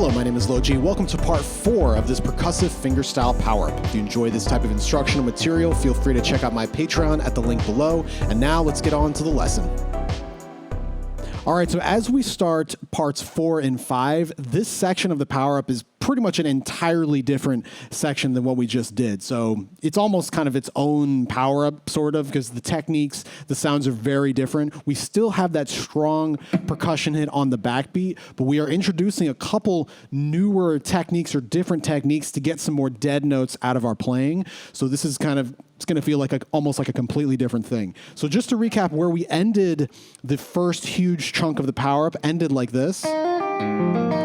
Hello, my name is LoG. Welcome to part 4 of this percussive fingerstyle power-up. If you enjoy this type of instructional material, feel free to check out my Patreon at the link below. And now let's get on to the lesson. All right, so as we start parts 4 and 5, this section of the power-up is pretty much an entirely different section than what we just did. So it's almost kind of its own power-up, sort of, because the techniques, the sounds are very different. We still have that strong percussion hit on the backbeat, but we are introducing a couple newer techniques or different techniques to get some more dead notes out of our playing. So this is kind of, it's going to feel like almost like a completely different thing. So just to recap, where we ended the first huge chunk of the power-up ended like this,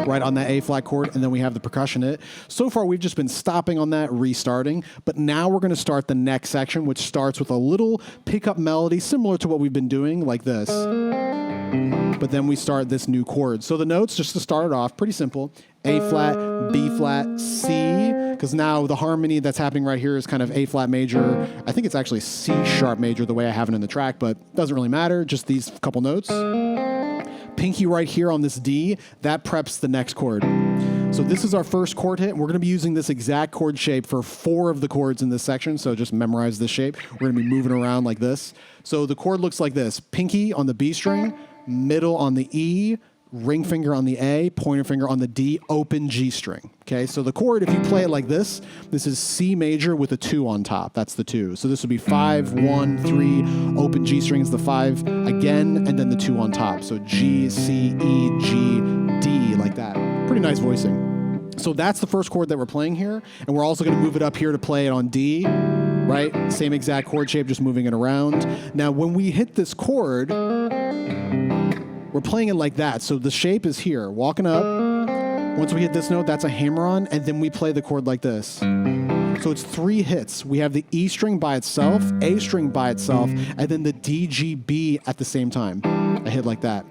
right on that A flat chord, and then we have the percussion hit. So far, we've just been stopping on that, restarting, but now we're going to start the next section, which starts with a little pickup melody similar to what we've been doing, like this. But then we start this new chord. So the notes, just to start it off, pretty simple. A flat, B flat, C, because now the harmony that's happening right here is kind of A flat major. I think it's actually C sharp major the way I have it in the track, but it doesn't really matter, just these couple notes. Pinky right here on this D, that preps the next chord. So this is our first chord hit. We're going to be using this exact chord shape for 4 of the chords in this section, so just memorize this shape. We're going to be moving around like this. So the chord looks like this. Pinky on the B string, middle on the E, ring finger on the A, pointer finger on the D, open G string. Okay, so the chord, if you play it like this is C major with a 2 on top. That's the 2. So this would be 5, 1, 3, open G string is the 5 again, and then the 2 on top. So G, C, E, G, D, like that. Pretty nice voicing. So that's the first chord that we're playing here, and we're also going to move it up here to play it on D, right? Same exact chord shape, just moving it around. Now, when we hit this chord, we're playing it like that. So the shape is here, walking up. Once we hit this note, that's a hammer-on, and then we play the chord like this. So it's 3 hits. We have the E string by itself, A string by itself, and then the D, G, B at the same time. A hit like that.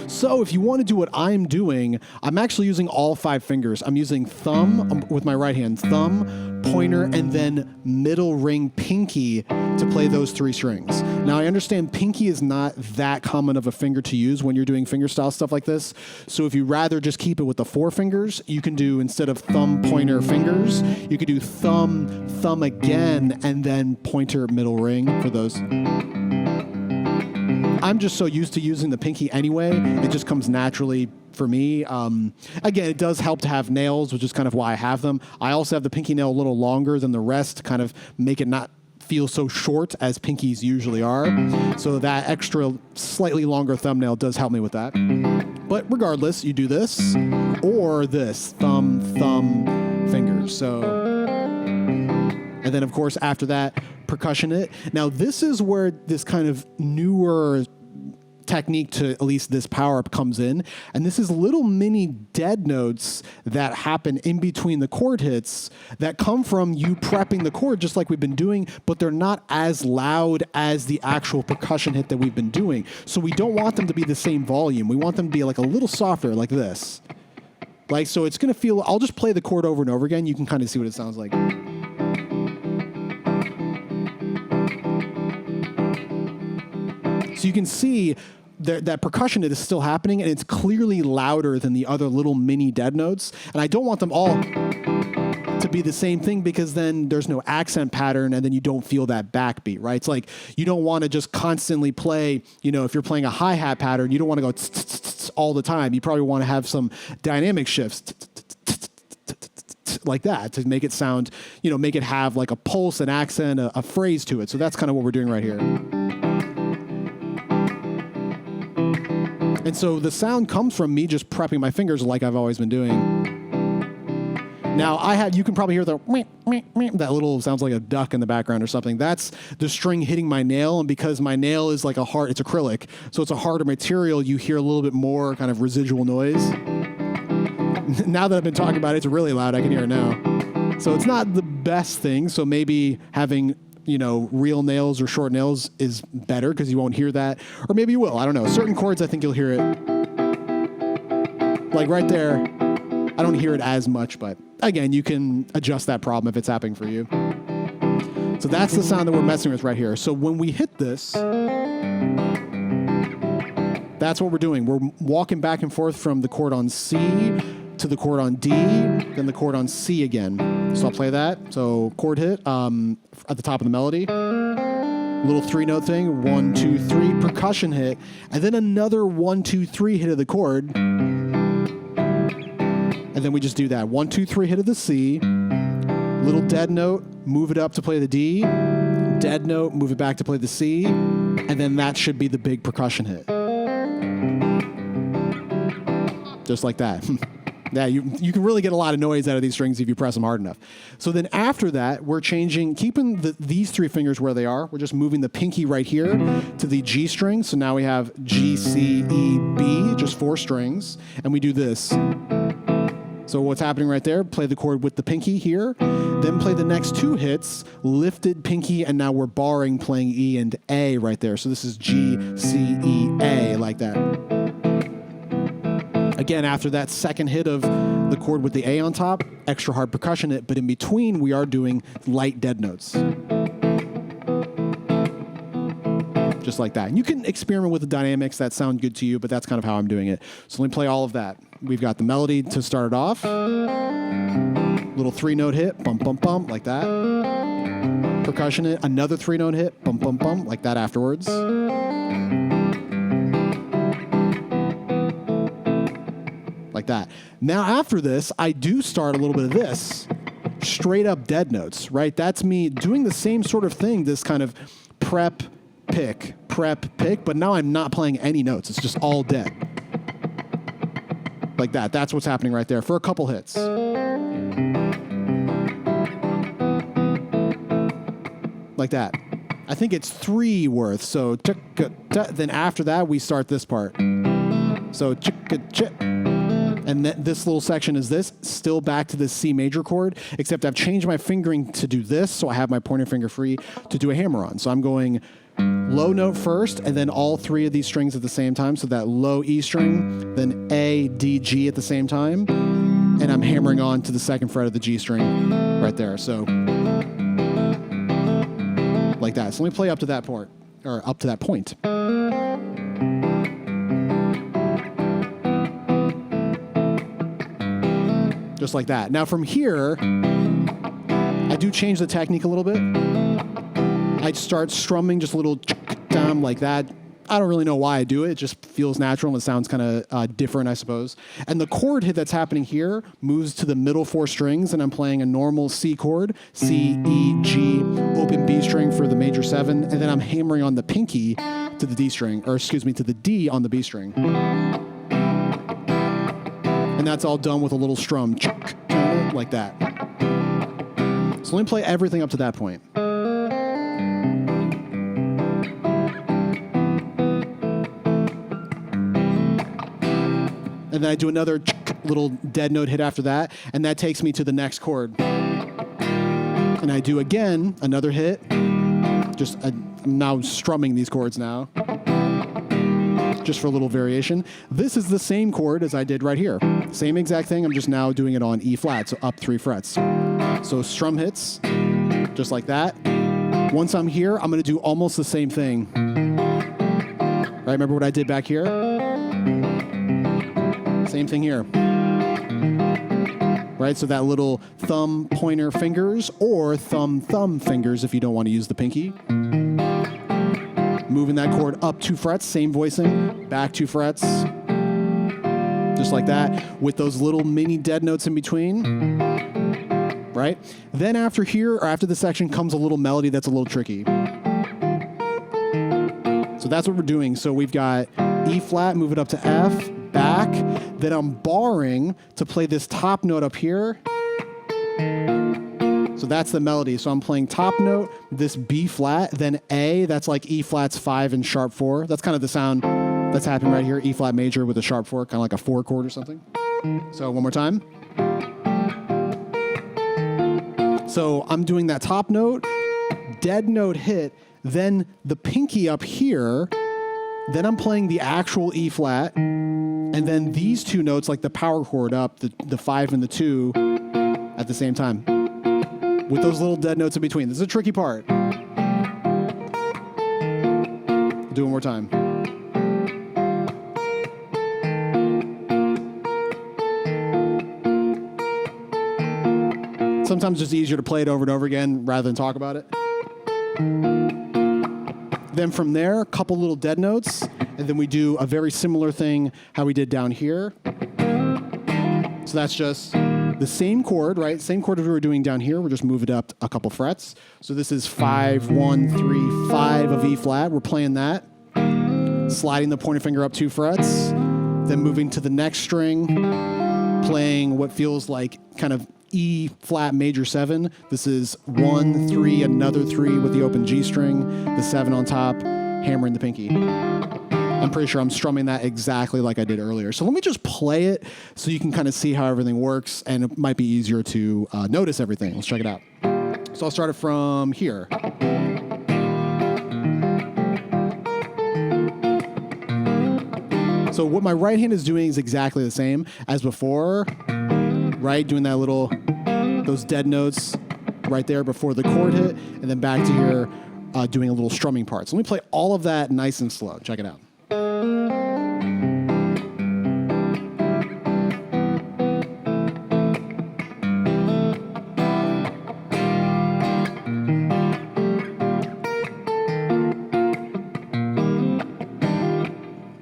So if you want to do what I'm doing, I'm actually using all 5 fingers. I'm using thumb with my right hand, thumb, pointer, and then middle ring pinky to play those 3 strings. Now I understand pinky is not that common of a finger to use when you're doing fingerstyle stuff like this. So if you rather just keep it with the 4 fingers, you can do, instead of thumb, pointer, fingers, you could do thumb, thumb again, and then pointer, middle ring for those. I'm just so used to using the pinky anyway, it just comes naturally for me. Again, it does help to have nails, which is kind of why I have them. I also have the pinky nail a little longer than the rest to kind of make it not feel so short as pinkies usually are. So that extra slightly longer thumbnail does help me with that. But regardless, you do this or this, thumb, thumb, fingers. So, and then of course after that, percussion hit. Now this is where this kind of newer technique to at least this power-up comes in, and this is little mini dead notes that happen in between the chord hits that come from you prepping the chord just like we've been doing, but they're not as loud as the actual percussion hit that we've been doing. So we don't want them to be the same volume. We want them to be like a little softer, like this. Like, so it's going to feel, I'll just play the chord over and over again. You can kind of see what it sounds like. So you can see that percussion hit is still happening, and it's clearly louder than the other little mini dead notes. And I don't want them all to be the same thing, because then there's no accent pattern, and then you don't feel that backbeat, right? It's like you don't want to just constantly play, you know, if you're playing a hi-hat pattern, you don't want to go all the time. You probably want to have some dynamic shifts like that to make it sound, you know, make it have like a pulse, an accent, a phrase to it. So that's kind of what we're doing right here. And so the sound comes from me just prepping my fingers like I've always been doing. Now you can probably hear that little, sounds like a duck in the background or something. That's the string hitting my nail, and because my nail is like it's acrylic, so it's a harder material, you hear a little bit more kind of residual noise. Now that I've been talking about it, it's really loud, I can hear it now. So it's not the best thing, so maybe having, you know, real nails or short nails is better because you won't hear that. Or maybe you will, I don't know. Certain chords, I think you'll hear it. Like right there, I don't hear it as much, but again, you can adjust that problem if it's happening for you. So that's the sound that we're messing with right here. So when we hit this, that's what we're doing. We're walking back and forth from the chord on C to the chord on D, then the chord on C again. So I'll play that. So chord hit at the top of the melody. Little 3-note thing, 1, 2, 3, percussion hit, and then another 1, 2, 3 hit of the chord. And then we just do that. 1, 2, 3 hit of the C, little dead note, move it up to play the D, dead note, move it back to play the C, and then that should be the big percussion hit. Just like that. Yeah, you can really get a lot of noise out of these strings if you press them hard enough. So then after that, we're changing, keeping these 3 fingers where they are. We're just moving the pinky right here to the G string. So now we have G, C, E, B, just 4 strings. And we do this. So what's happening right there, play the chord with the pinky here, then play the next 2 hits, lifted pinky, and now we're barring playing E and A right there. So this is G, C, E, A, like that. Again, after that second hit of the chord with the A on top, extra hard percussion hit, but in between we are doing light dead notes. Just like that. And you can experiment with the dynamics that sound good to you, but that's kind of how I'm doing it. So let me play all of that. We've got the melody to start it off. Little 3-note hit, bump, bump, bump, like that. Percussion hit, another 3-note hit, bump, bump, bump, like that afterwards. Like that. Now after this, I do start a little bit of this, straight up dead notes, right? That's me doing the same sort of thing, this kind of prep, pick, but now I'm not playing any notes. It's just all dead. Like that. That's what's happening right there for a couple hits. Like that. I think it's 3 worth. So then after that, we start this part. So and this little section is this, still back to this C major chord, except I've changed my fingering to do this, so I have my pointer finger free to do a hammer on. So I'm going low note first, and then all 3 of these strings at the same time, so that low E string, then A, D, G at the same time, and I'm hammering on to the 2nd fret of the G string right there. So like that. So let me play up to that point, or up to that point. Just like that. Now from here, I do change the technique a little bit. I start strumming just a little down like that. I don't really know why I do it. It just feels natural and it sounds kind of different, I suppose. And the chord hit that's happening here moves to the middle 4 strings, and I'm playing a normal C chord, C, E, G, open B string for the major 7, and then I'm hammering on the pinky to the D string, or excuse me, to the D on the B string. And that's all done with a little strum, like that. So let me play everything up to that point. And then I do another little dead note hit after that, and that takes me to the next chord. And I do again another hit. I'm now strumming these chords now, just for a little variation. This is the same chord as I did right here. Same exact thing, I'm just now doing it on E flat, so up 3 frets. So strum hits, just like that. Once I'm here, I'm gonna do almost the same thing. Right, remember what I did back here? Same thing here. Right, so that little thumb pointer fingers, or thumb fingers if you don't want to use the pinky. Moving that chord up 2 frets, same voicing, back 2 frets. Just like that, with those little mini dead notes in between. Right? Then after here, or after this section, comes a little melody that's a little tricky. So that's what we're doing. So we've got E flat, move it up to F, back. Then I'm barring to play this top note up here. So that's the melody. So I'm playing top note, this B flat, then A, that's like E flat's 5 and sharp 4. That's kind of the sound that's happening right here. E flat major with a sharp 4, kind of like a 4 chord or something. So one more time. So I'm doing that top note, dead note hit, then the pinky up here, then I'm playing the actual E flat, and then these 2 notes, like the power chord up, the 5 and the 2 at the same time, with those little dead notes in between. This is a tricky part. Do it one more time. Sometimes it's easier to play it over and over again rather than talk about it. Then from there, a couple little dead notes, and then we do a very similar thing how we did down here. So that's just the same chord, right? Same chord as we were doing down here. We're just move it up a couple frets. So this is 5, 1, 3, 5 of E flat. We're playing that. Sliding the pointer finger up 2 frets. Then moving to the next string, playing what feels like kind of E flat major 7. This is 1, 3, another 3 with the open G string, the 7 on top, hammering the pinky. I'm pretty sure I'm strumming that exactly like I did earlier. So let me just play it so you can kind of see how everything works, and it might be easier to notice everything. Let's check it out. So I'll start it from here. So what my right hand is doing is exactly the same as before, right? Doing that little, those dead notes right there before the chord hit, and then back to here, doing a little strumming part. So let me play all of that nice and slow. Check it out.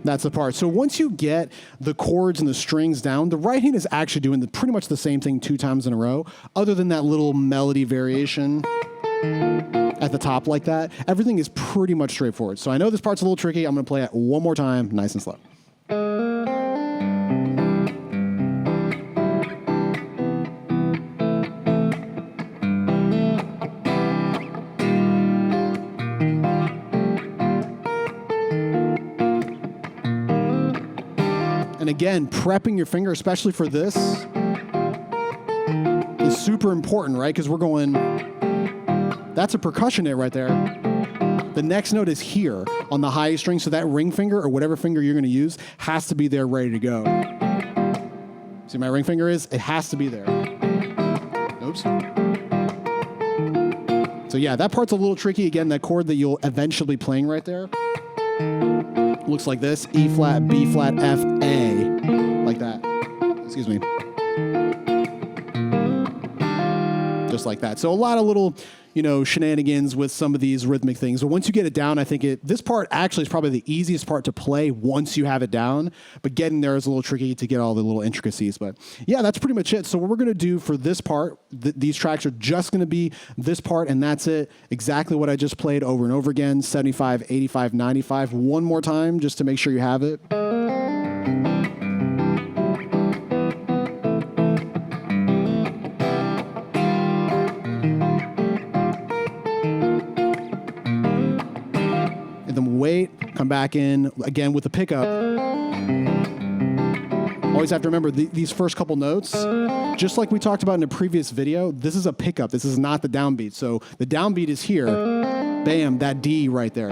That's the part. So once you get the chords and the strings down, the right hand is actually doing pretty much the same thing 2 times in a row, other than that little melody variation at the top like that. Everything is pretty much straightforward. So I know this part's a little tricky. I'm going to play it one more time, nice and slow. And again, prepping your finger, especially for this, is super important, right? Because we're going, that's a percussion hit right there. The next note is here on the highest string, so that ring finger or whatever finger you're going to use has to be there ready to go. See my ring finger is? It has to be there. Oops. So yeah, that part's a little tricky. Again, that chord that you'll eventually be playing right there looks like this: E flat, B flat, F, A, like that. Excuse me. Just like that. So a lot of little, shenanigans with some of these rhythmic things. But once you get it down, I think this part actually is probably the easiest part to play once you have it down. But getting there is a little tricky to get all the little intricacies. But yeah, that's pretty much it. So what we're going to do for this part, these tracks are just going to be this part, and that's it. Exactly what I just played over and over again, 75, 85, 95. One more time just to make sure you have it. Come back in again with the pickup. Always have to remember these first couple notes, just like we talked about in a previous video, this is a pickup. This is not the downbeat. So the downbeat is here. Bam, that D right there.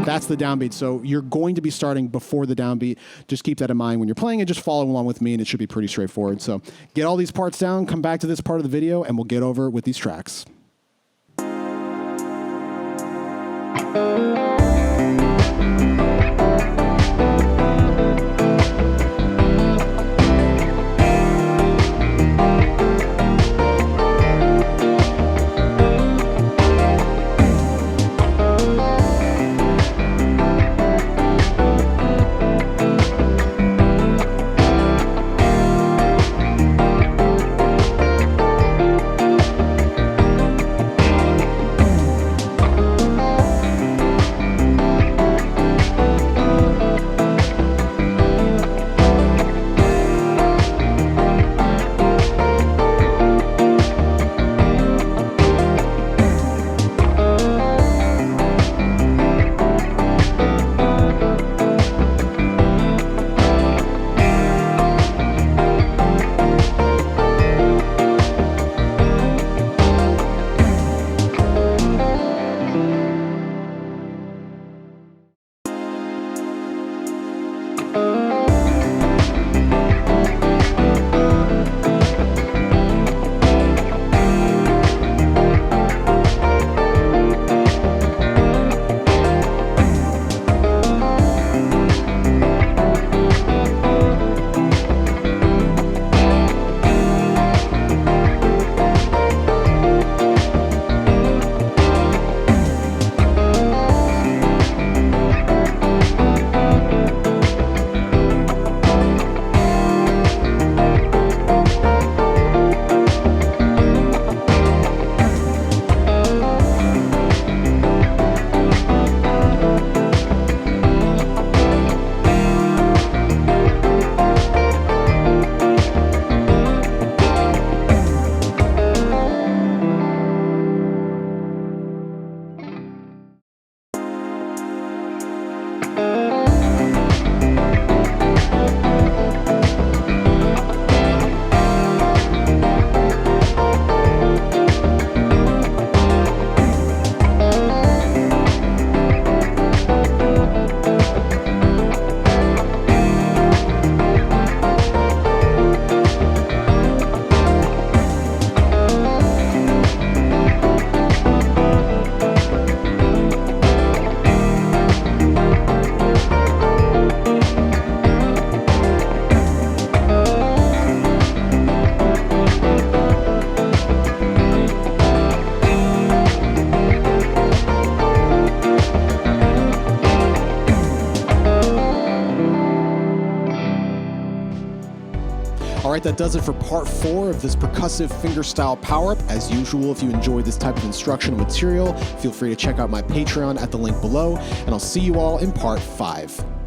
That's the downbeat. So you're going to be starting before the downbeat. Just keep that in mind when you're playing and just follow along with me, and it should be pretty straightforward. So get all these parts down, come back to this part of the video, and we'll get over with these tracks. All right, that does it for part 4 of this percussive fingerstyle power-up. As usual, if you enjoy this type of instructional material, feel free to check out my Patreon at the link below, and I'll see you all in part 5.